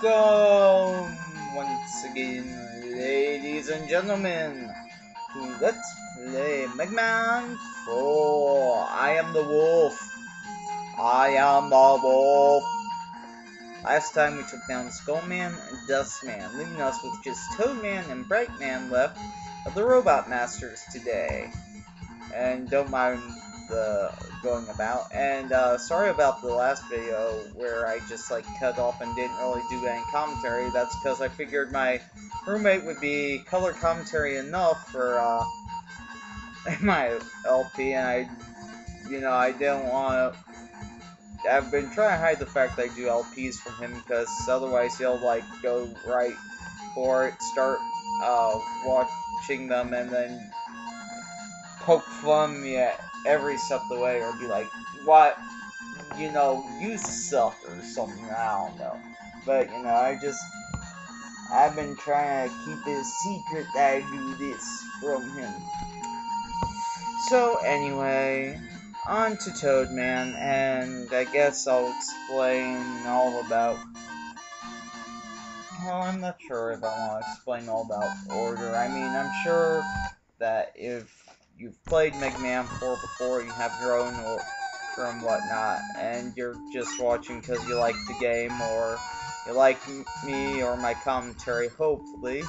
Welcome once again, ladies and gentlemen, to Let's Play Megaman 4. I am the wolf. I am the wolf. Last time we took down Skullman and Dustman, leaving us with just Toadman and Brightman left of the Robot Masters today. And don't mind the going about. And sorry about the last video where I just like cut off and didn't really do any commentary. That's because I figured my roommate would be color commentary enough for my LP, and I didn't want to. I've been trying to hide the fact that I do LPs from him because otherwise he'll like go right for it, start watching them, and then poke fun at me at every step of the way, or be like, what, you suck, or something, I don't know. But, I've been trying to keep it a secret that I do this from him. So, anyway, on to Toadman, and I guess I'll explain all about... Well, I'm not sure if I want to explain all about Order. I mean, I'm sure that if you've played Megaman 4 before, you have your own order and whatnot, and you're just watching because you like the game, or you like me or my commentary, hopefully.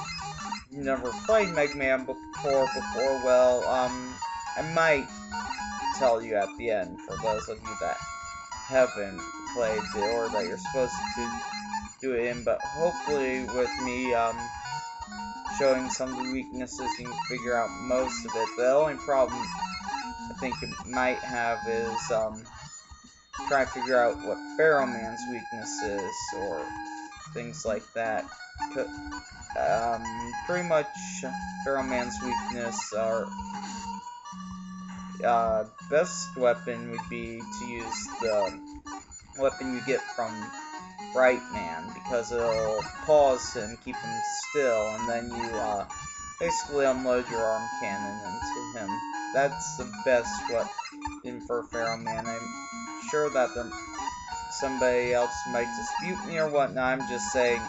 You've never played Megaman before, well, I might tell you at the end, for those of you that haven't played the order that you're supposed to do it in, but hopefully with me, showing some of the weaknesses, you can figure out most of it. The only problem I think it might have is trying to figure out what Pharaoh Man's weakness is, or things like that. Pretty much Pharaoh Man's weakness, or best weapon would be to use the weapon you get from Brightman, because it'll pause him, keep him still, and then you basically unload your arm cannon into him. That's the best weapon for Pharaoh Man. I'm sure that somebody else might dispute me or whatnot. I'm just saying,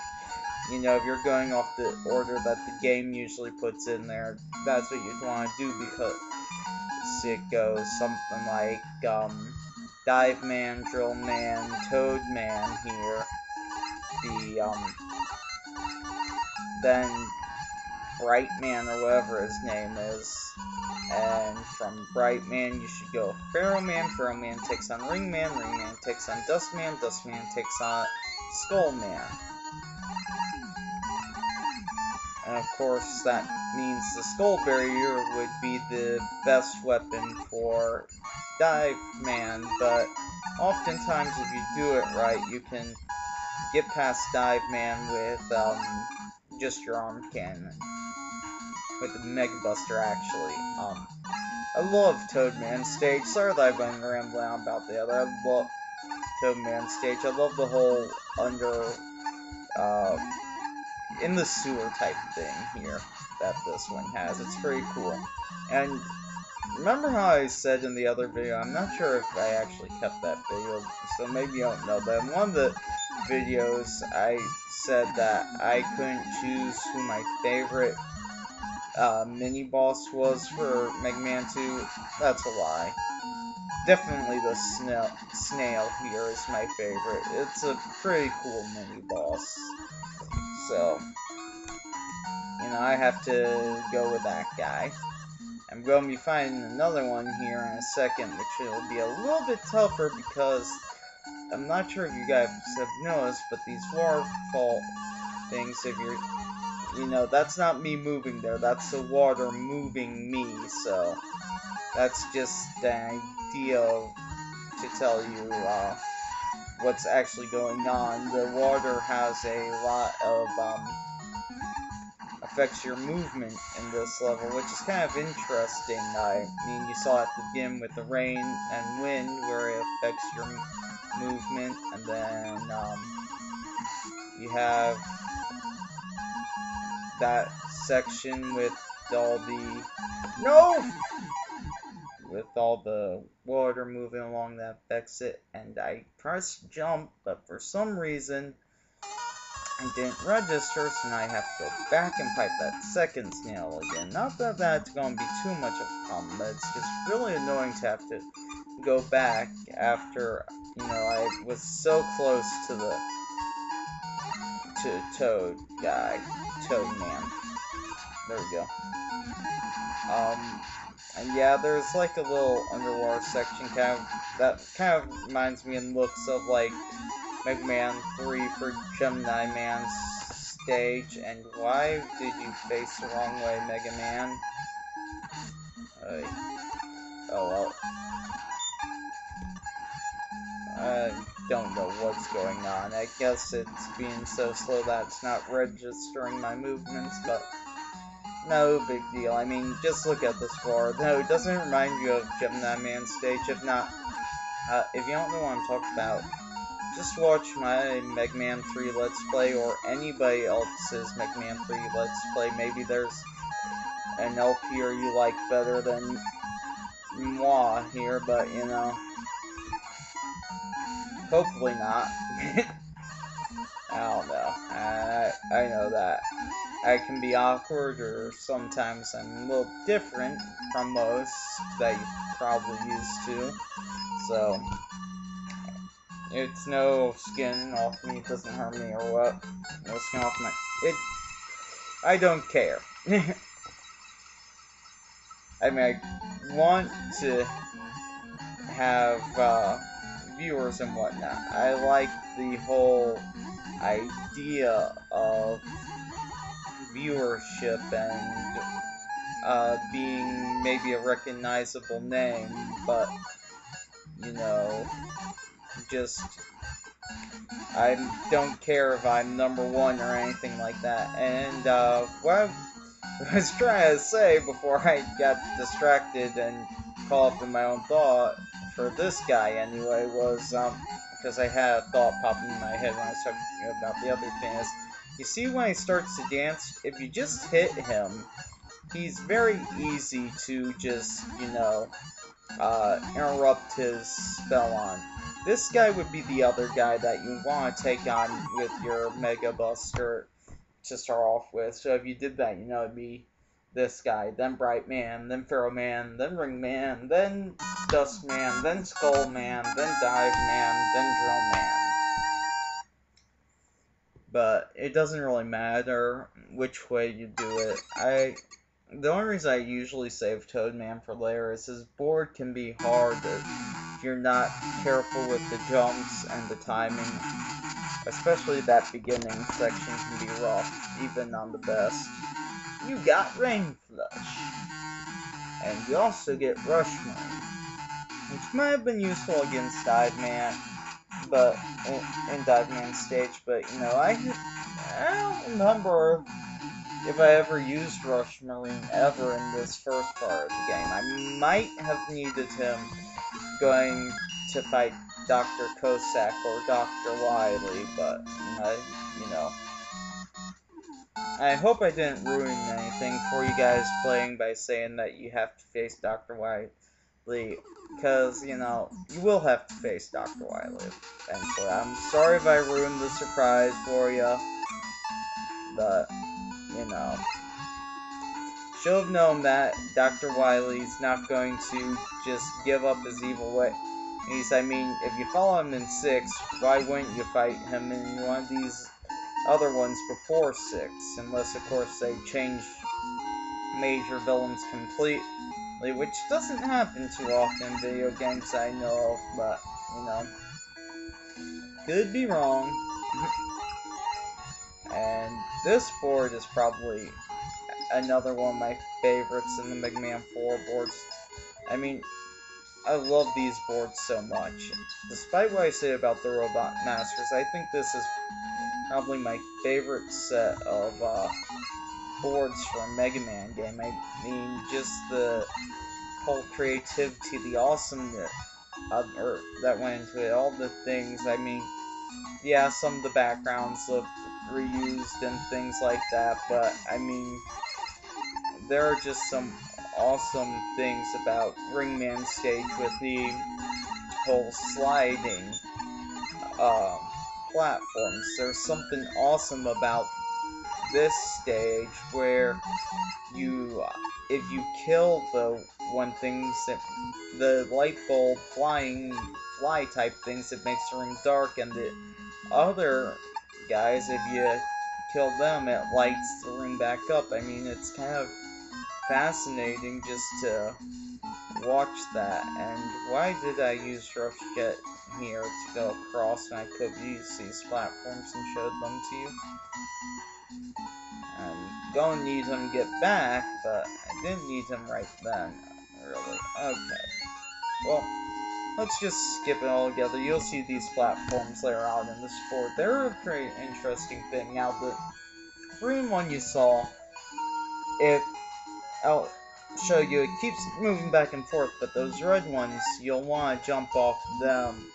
if you're going off the order that the game usually puts in there, that's what you'd want to do, because it goes something like Dive Man, Drill Man, Toad Man here. Then Brightman, or whatever his name is. And from Brightman, you should go Pharaoh Man. Pharaoh Man takes on Ring Man. Ring Man takes on Dust Man. Dust Man takes on Skull Man. And of course, that means the Skull Barrier would be the best weapon for Dive Man, but oftentimes if you do it right, you can get past Dive Man with just your arm cannon. With the Mega Buster, actually. I love Toadman stage. Sorry that I've been rambling on about the other. I love Toadman stage. I love the whole in the sewer type thing here that this one has. It's pretty cool. And remember how I said in the other video, I'm not sure if I actually kept that video, so maybe you don't know, but in one of the videos I said that I couldn't choose who my favorite mini-boss was for Megaman 2. That's a lie. Definitely the snail here is my favorite. It's a pretty cool mini-boss. So, I have to go with that guy. I'm going to be finding another one here in a second, which will be a little bit tougher because I'm not sure if you guys have noticed, but these waterfall things, if you're, that's not me moving there, that's the water moving me, so that's just an idea to tell you what's actually going on. The water has a lot of affects your movement in this level, which is kind of interesting. I mean, you saw at the beginning with the rain and wind where it affects your movement, and then you have that section with all the... No! With all the water moving along that affects it, and I pressed jump, but for some reason I didn't register, so now I have to go back and fight that second snail again. Not that that's going to be too much of a problem, but it's just really annoying to have to go back after, you know, I was so close to the Toad guy, Toad Man. There we go. And yeah, there's like a little underwater section that kind of reminds me in looks of like Megaman 3 for Gemini Man's stage. And why did you face the wrong way, Mega Man? Oh well. I don't know what's going on. I guess it's being so slow that it's not registering my movements, but no big deal. I mean, just look at this board. No, it doesn't remind you of Gemini Man's stage. If not, if you don't know what I'm talking about, just watch my Megaman 3 Let's Play or anybody else's Megaman 3 Let's Play. Maybe there's an LPer you like better than moi here, but you know, hopefully not. I don't know. I know that I can be awkward, or sometimes I'm a little different from most that you're probably used to. So, it's no skin off me, it doesn't hurt me or what. No skin off my... I don't care. I mean, I want to have viewers and whatnot. I like the whole idea of viewership and being maybe a recognizable name, but you know, just I don't care if I'm #1 or anything like that. And what I was trying to say before I got distracted and caught up in my own thought for this guy anyway was because I had a thought pop in my head when I was talking about the other thing is, you see when he starts to dance, if you just hit him, he's very easy to just, you know, interrupt his spell on. This guy would be the other guy that you want to take on with your Mega Buster to start off with. So if you did that, you know, it'd be this guy, then Bright Man, then Pharaoh Man, then Ring Man, then Dust Man, then Skull Man, then Dive Man, then Drill Man. But it doesn't really matter which way you do it. The only reason I usually save Toadman for later is his board can be hard if you're not careful with the jumps and the timing. Especially that beginning section can be rough, even on the best. You got Rain Flush. And you also get Rush Marine, which might have been useful against Dive Man, but in Dive Man's stage, but you know, I don't remember if I ever used Rush Marine ever in this first part of the game. I might have needed him going to fight Dr. Cossack or Dr. Wily, but, you know. I hope I didn't ruin anything for you guys playing by saying that you have to face Dr. Wily, because, you know, you will have to face Dr. Wily eventually. I'm sorry if I ruined the surprise for you, but, you know, should have known that Dr. Wily's not going to just give up his evil ways. I mean, if you follow him in 6, why wouldn't you fight him in one of these other ones before 6? Unless, of course, they change major villains completely, which doesn't happen too often in video games I know of, but, you know, could be wrong. And this board is probably another one of my favorites in the Mega Man 4 boards. I mean, I love these boards so much. Despite what I say about the Robot Masters, I think this is probably my favorite set of boards for a Mega Man game. I mean, just the whole creativity, the awesomeness that went into it, all the things. I mean, yeah, some of the backgrounds look reused and things like that, but I mean, there are just some awesome things about Ringman stage with the whole sliding platforms. There's something awesome about this stage where if you kill the the light bulb fly type things, it makes the ring dark, and the other guys, if you kill them, it lights the ring back up. I mean, it's kind of fascinating just to watch that. And why did I use Rush Jet here to go across when I could use these platforms and showed them to you? I'm gonna need him to get back, but I didn't need him right then, really. Okay. Well, let's just skip it all together. You'll see these platforms later on in this board. They're a pretty interesting thing. Now, the green one you saw, I'll show you, it keeps moving back and forth, but those red ones, you'll want to jump off them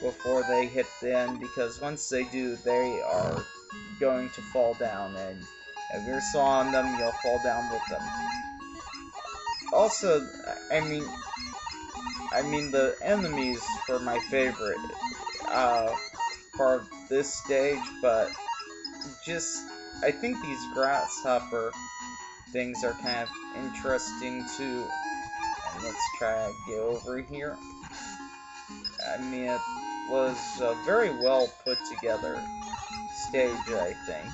before they hit the end, because once they do, they are going to fall down, and if you're still on them, you'll fall down with them. Also, I mean the enemies were my favorite part of this stage, but I think these grasshopper things are kind of interesting too. And let's try to get over here. I mean, it was a very well put together stage, I think.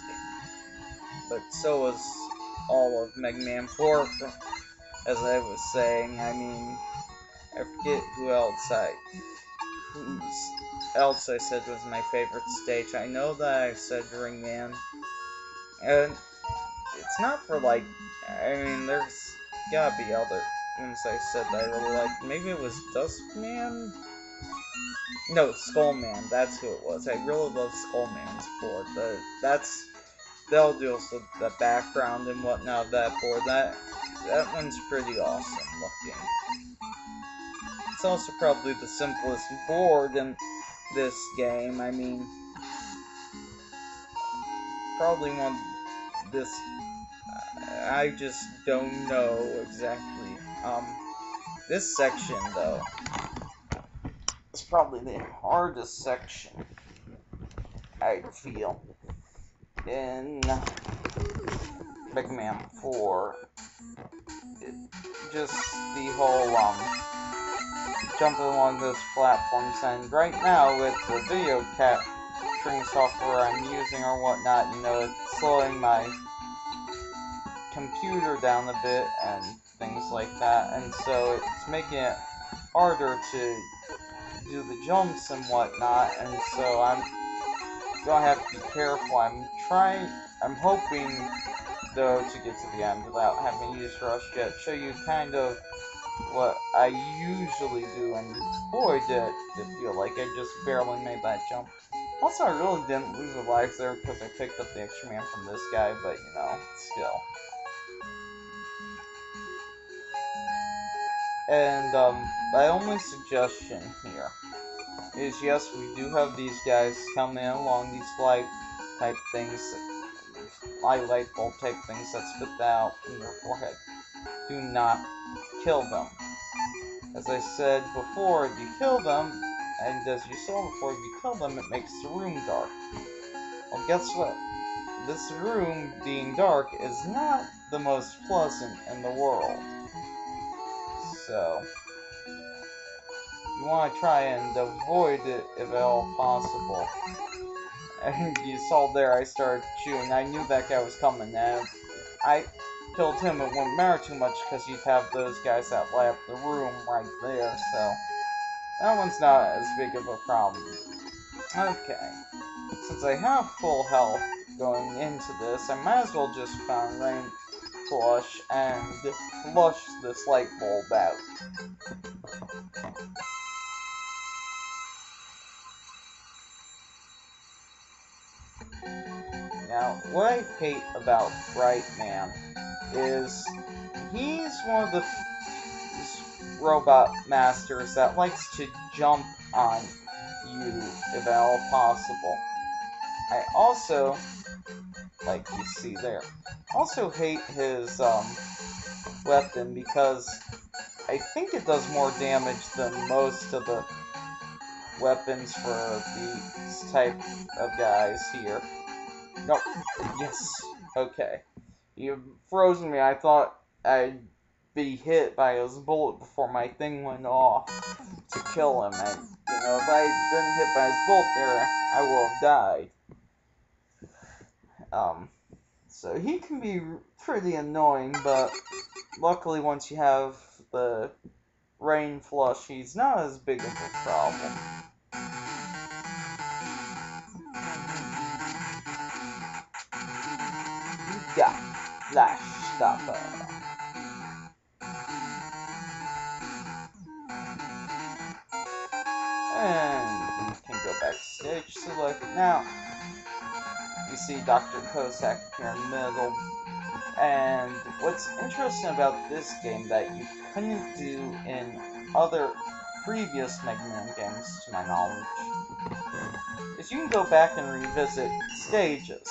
But so was all of Megaman 4, as I was saying. I mean, I forget who else I said was my favorite stage. I know that I said Ringman, and it's not for like, I mean, there's gotta be other ones I said that I really liked. Maybe it was Duskman? No, Skullman, that's who it was. I really love Skullman's board. They'll do also the background and whatnot of that board. That one's pretty awesome looking. It's also probably the simplest board in this game. I mean, probably one this. I just don't know exactly. This section though is probably the hardest section I feel in Megaman 4. Just the whole jumping along those platforms, and right now with the video capturing software I'm using or whatnot, you know, it's slowing my computer down a bit and things like that, and so it's making it harder to do the jumps and whatnot, and so I'm gonna have to be careful. I'm hoping though to get to the end without having to use Rush Jet, show you kind of what I usually do, and boy did it feel like I just barely made that jump. Also, I really didn't lose a life there because I picked up the extra man from this guy, but you know, still. And my only suggestion here is, yes, we do have these guys coming along, these light type things, light bulb type things that spit out from their forehead. Do not kill them. As I said before, if you kill them, and as you saw before, if you kill them, it makes the room dark. Well, guess what? This room being dark is not the most pleasant in the world. So, you want to try and avoid it if at all possible. And you saw there, I started shooting. I knew that guy was coming, and I killed him. It wouldn't matter too much because you'd have those guys that light up the room right there, so that one's not as big of a problem. Okay, since I have full health going into this, I might as well just found Rain Flush and flush this light bulb out. Now, what I hate about Brightman is he's one of the robot masters that likes to jump on you if at all possible. I also, like you see there, also hate his weapon because I think it does more damage than most of the weapons for these type of guys here. Nope. Yes. Okay. You frozen me. I thought I'd be hit by his bullet before my thing went off to kill him. And, you know, if I had been hit by his bullet there, I would have died. So he can be pretty annoying, but luckily once you have the rain flush, he's not as big of a problem. Yeah, Flash Stopper. And we can go back to stage select. Now, you see Dr. Cossack here in the middle. And what's interesting about this game that you couldn't do in other previous Megaman games, to my knowledge, is you can go back and revisit stages.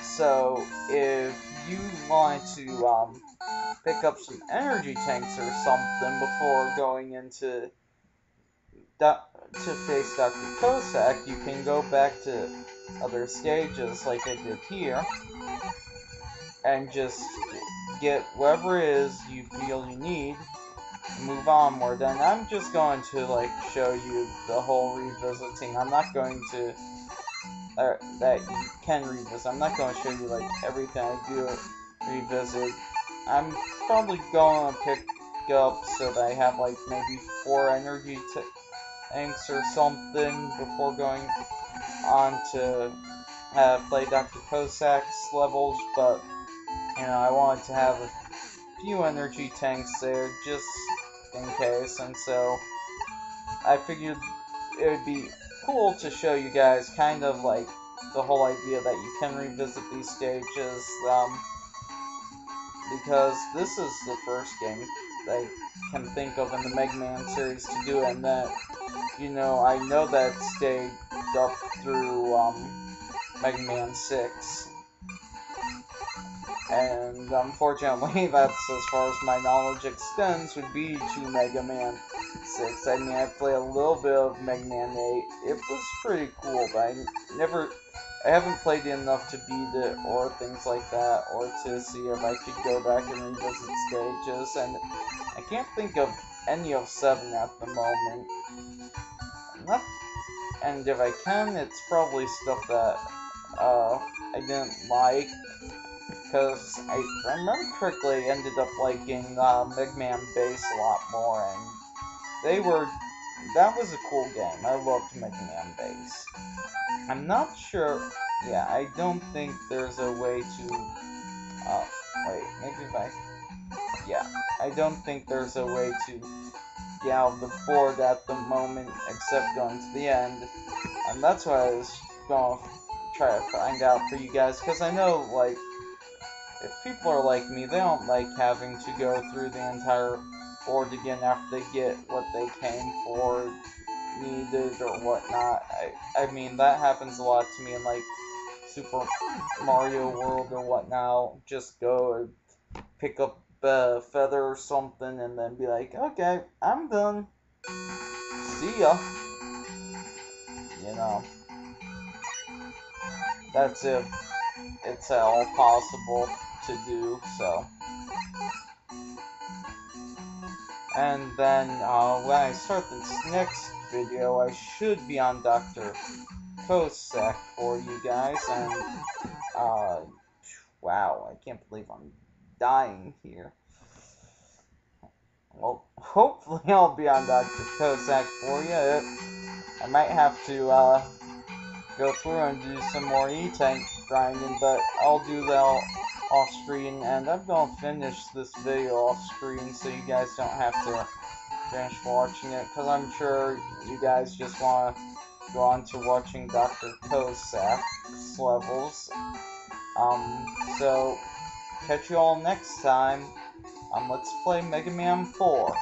So, if you want to pick up some energy tanks or something before going into to face Dr. Cossack, you can go back to other stages like I did here and just get whatever it is you feel you need and move onward. And I'm just going to like show you the whole revisiting. I'm not going to that you can revisit. I'm not going to show you like everything I do revisit. I'm probably going to pick up so that I have like maybe 4 energy tanks or something before going on to play Dr. Cossack's levels, but you know, I wanted to have a few energy tanks there just in case, and so I figured it would be cool to show you guys kind of like the whole idea that you can revisit these stages, because this is the first game I can think of in the Megaman series to do it, and that, you know, I know that it stayed up through Mega Man 6. And unfortunately, that's as far as my knowledge extends, would be to Mega Man 6. I mean, I played a little bit of Mega Man 8. It was pretty cool, but I haven't played it enough to beat it, or things like that, or to see if I could go back and revisit stages, and I can't think of any of 7 at the moment. And if I can, it's probably stuff that I didn't like, because I remember correctly, I ended up liking Mega Man Base a lot more, and that was a cool game. I loved Mega Man Base. I'm not sure, yeah, I don't think there's a way to, wait, maybe if I don't think there's a way to get out of the board at the moment, except going to the end, and that's what I was going to try to find out for you guys, because I know, like, if people are like me, they don't like having to go through the entire board again after they get what they came for, needed, or whatnot. I mean, that happens a lot to me in, like, Super Mario World or whatnot. Just go and pick up a feather or something and then be like, okay, I'm done. See ya. You know. That's if it's at all possible to do, so. And then, when I start this next video, I should be on Dr. Cossack for you guys, and, wow, I can't believe I'm dying here. Well, hopefully I'll be on Dr. Cossack for you. I might have to, go through and do some more E-Tank grinding, but I'll do that off screen, and I'm gonna finish this video off screen so you guys don't have to finish watching it, because I'm sure you guys just want to go on to watching Dr. Cossack's levels. So catch you all next time on Let's Play Mega Man 4.